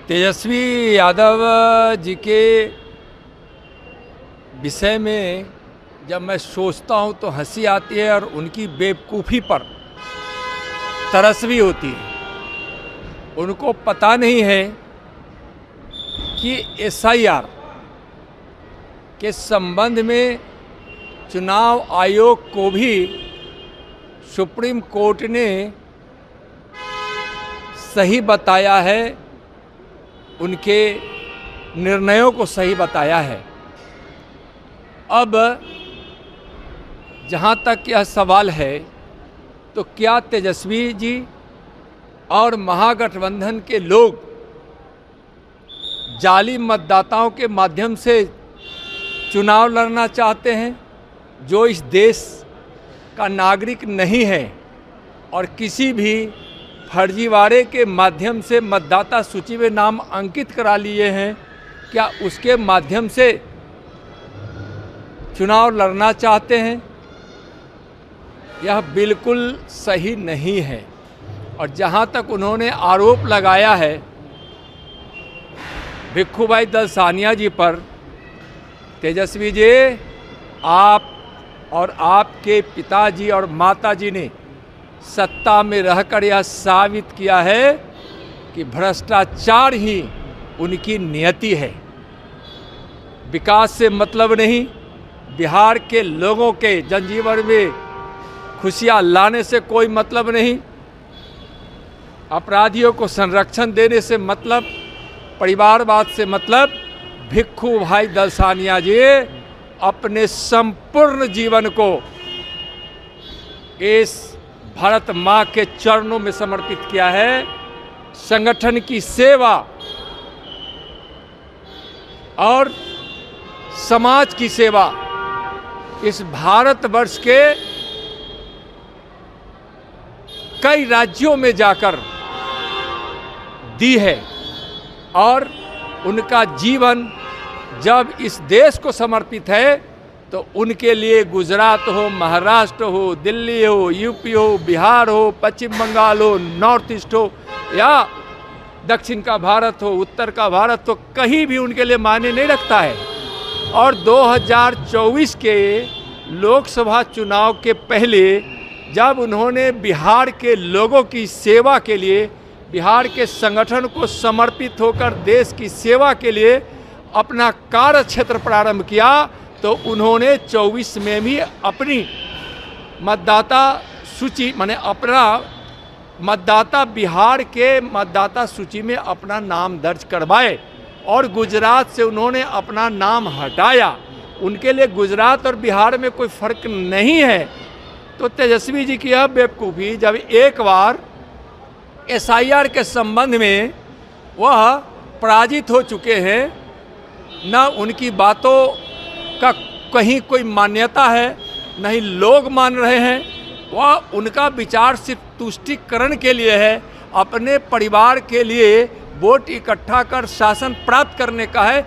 तेजस्वी यादव जी के विषय में जब मैं सोचता हूं तो हंसी आती है और उनकी बेवकूफ़ी पर तरस भी होती है। उनको पता नहीं है कि एसआईआर के संबंध में चुनाव आयोग को भी सुप्रीम कोर्ट ने सही बताया है, उनके निर्णयों को सही बताया है। अब जहाँ तक यह सवाल है तो क्या तेजस्वी जी और महागठबंधन के लोग जाली मतदाताओं के माध्यम से चुनाव लड़ना चाहते हैं, जो इस देश का नागरिक नहीं है और किसी भी फर्जीवाड़े के माध्यम से मतदाता सूची में नाम अंकित करा लिए हैं, क्या उसके माध्यम से चुनाव लड़ना चाहते हैं? यह बिल्कुल सही नहीं है। और जहाँ तक उन्होंने आरोप लगाया है भिक्खूभाई दलसानिया जी पर, तेजस्वी जी, आप और आपके पिताजी और माताजी ने सत्ता में रहकर यह साबित किया है कि भ्रष्टाचार ही उनकी नियति है। विकास से मतलब नहीं, बिहार के लोगों के जनजीवन में खुशियाँ लाने से कोई मतलब नहीं, अपराधियों को संरक्षण देने से मतलब, परिवारवाद से मतलब। भिक्खूभाई दलसानिया जी अपने संपूर्ण जीवन को इस भारत माँ के चरणों में समर्पित किया है। संगठन की सेवा और समाज की सेवा इस भारतवर्ष के कई राज्यों में जाकर दी है और उनका जीवन जब इस देश को समर्पित है तो उनके लिए गुजरात हो, महाराष्ट्र हो, दिल्ली हो, यूपी हो, बिहार हो, पश्चिम बंगाल हो, नॉर्थ ईस्ट हो या दक्षिण का भारत हो, उत्तर का भारत हो, कहीं भी उनके लिए मायने नहीं रखता है। और 2024 के लोकसभा चुनाव के पहले जब उन्होंने बिहार के लोगों की सेवा के लिए, बिहार के संगठन को समर्पित होकर देश की सेवा के लिए अपना कार्य क्षेत्र प्रारंभ किया, तो उन्होंने 24 में भी अपनी मतदाता सूची माने अपना मतदाता बिहार के मतदाता सूची में अपना नाम दर्ज करवाए और गुजरात से उन्होंने अपना नाम हटाया। उनके लिए गुजरात और बिहार में कोई फर्क नहीं है। तो तेजस्वी जी की यह बेवकूफ़ी, जब एक बार एसआईआर के संबंध में वह पराजित हो चुके हैं, न उनकी बातों का कहीं कोई मान्यता है, नहीं लोग मान रहे हैं, वह उनका विचार सिर्फ तुष्टीकरण के लिए है, अपने परिवार के लिए वोट इकट्ठा कर शासन प्राप्त करने का है।